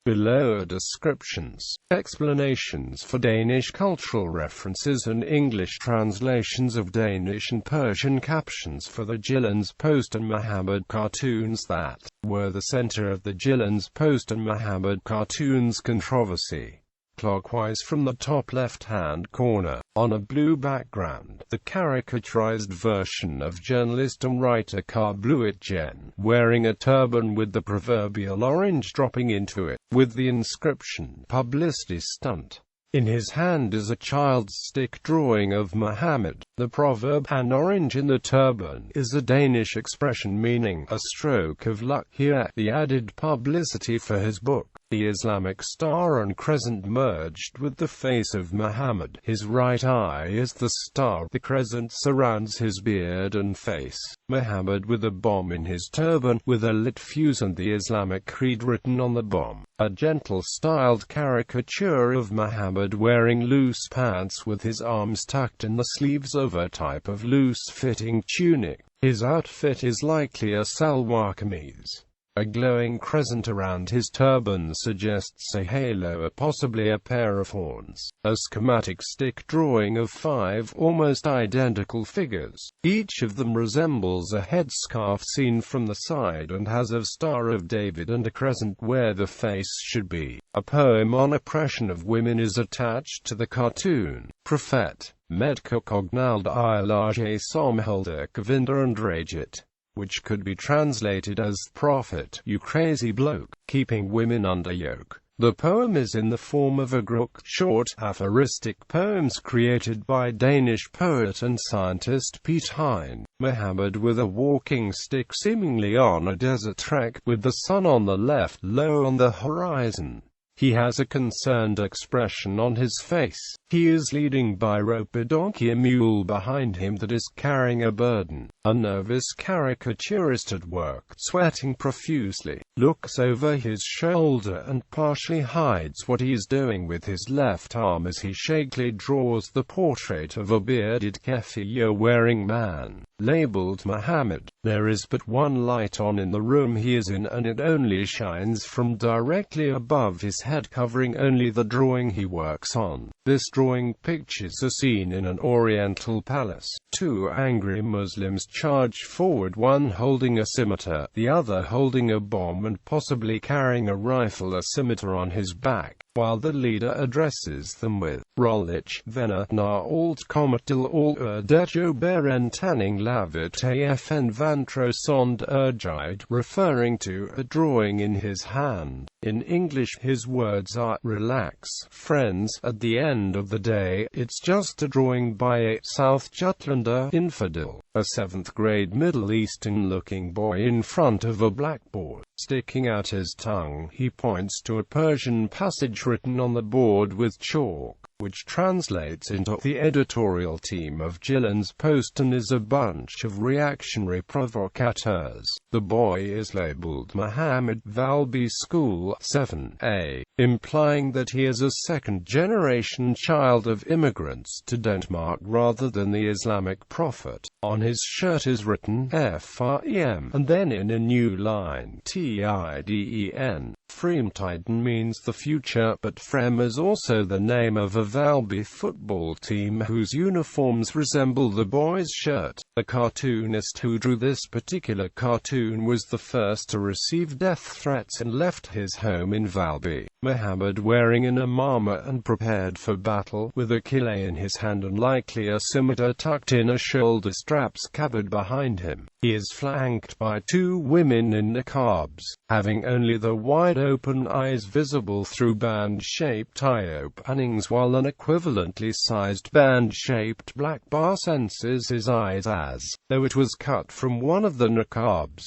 Below are descriptions, explanations for Danish cultural references and English translations of Danish and Persian captions for the Jyllands-Posten Muhammad cartoons that were the center of the Jyllands-Posten Muhammad cartoons controversy. Clockwise from the top left-hand corner, on a blue background, the caricaturized version of journalist and writer Kåre Bluitgen, wearing a turban with the proverbial orange dropping into it, with the inscription, Publicity stunt. In his hand is a child's stick drawing of Muhammad. The proverb, an orange in the turban, is a Danish expression meaning a stroke of luck. Here, the added publicity for his book. The Islamic star and crescent merged with the face of Muhammad. His right eye is the star. The crescent surrounds his beard and face. Muhammad with a bomb in his turban, with a lit fuse and the Islamic creed written on the bomb. A gentle styled caricature of Muhammad wearing loose pants with his arms tucked in the sleeves of a type of loose-fitting tunic. His outfit is likely a salwar kameez. A glowing crescent around his turban suggests a halo or possibly a pair of horns. A schematic stick drawing of 5 almost identical figures. Each of them resembles a headscarf seen from the side and has a Star of David and a crescent where the face should be. A poem on oppression of women is attached to the cartoon. Prophet, Medka Kognald Ilage Somholder Kavinda and Rajit, which could be translated as prophet, you crazy bloke, keeping women under yoke. The poem is in the form of a gruk, short, aphoristic poems created by Danish poet and scientist Piet Hein. Muhammad with a walking stick seemingly on a desert trek, with the sun on the left, low on the horizon. He has a concerned expression on his face. He is leading by rope a donkey, a mule behind him that is carrying a burden. A nervous caricaturist at work, sweating profusely, looks over his shoulder and partially hides what he is doing with his left arm as he shakily draws the portrait of a bearded keffiyeh-wearing man, labeled Muhammad. There is but one light on in the room he is in, and it only shines from directly above his head, covering only the drawing he works on. This drawing pictures a scene in an oriental palace. 2 angry Muslims charge forward, one holding a scimitar, the other holding a bomb and possibly carrying a rifle, a scimitar on his back, while the leader addresses them with Rollich, Venner, na alt komatil all det jo beren tanning lavit afn vantro sond urgide, referring to a drawing in his hand. In English, his words are, relax, friends, at the end of the day, it's just a drawing by a South Jutlander infidel, a 7th grade Middle Eastern-looking boy in front of a blackboard. Sticking out his tongue, he points to a Persian passage written on the board with chalk, which translates into, the editorial team of Jyllands-Posten is a bunch of reactionary provocateurs. The boy is labeled Muhammad Valby School 7A, implying that he is a second-generation child of immigrants to Denmark rather than the Islamic prophet. On his shirt is written FREM, and then in a new line TIDEN. Fremtiden means the future, but Frem is also the name of a Valby football team whose uniforms resemble the boy's shirt. The cartoonist who drew this particular cartoon was the first to receive death threats and left his home in Valby. Muhammad wearing an imamah and prepared for battle, with a kilay in his hand and likely a scimitar tucked in a shoulder strap's cupboard behind him. He is flanked by 2 women in niqabs, having only the wide-open eyes visible through band-shaped eye openings, while an equivalently sized band-shaped black bar censors his eyes as though it was cut from one of the niqabs.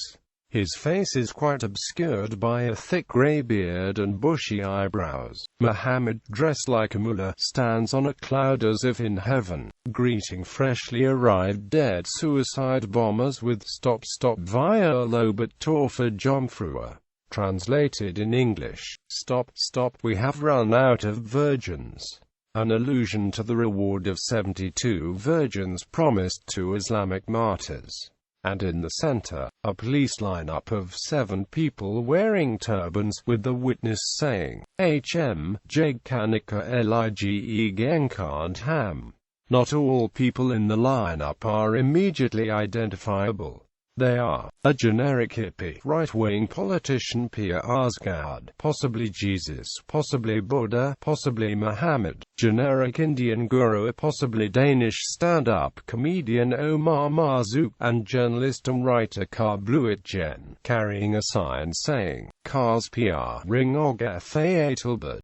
His face is quite obscured by a thick grey beard and bushy eyebrows. Muhammad, dressed like a mullah, stands on a cloud as if in heaven, greeting freshly arrived dead suicide bombers with "Stop, stop, via Lobet Torfa Jomfrua." Translated in English, "Stop, stop, we have run out of virgins." An allusion to the reward of 72 virgins promised to Islamic martyrs. and in the center, a police lineup of 7 people wearing turbans, with the witness saying, "HM, Jagkanika Lige Genkard Ham." Not all people in the lineup are immediately identifiable. They are a generic hippie, right-wing politician Pir Asgard, possibly Jesus, possibly Buddha, possibly Muhammad, generic Indian guru, possibly Danish stand-up comedian Omar Marzouk, and journalist and writer Kåre Bluitgen, carrying a sign saying, "Cars PR Ring og Talbot."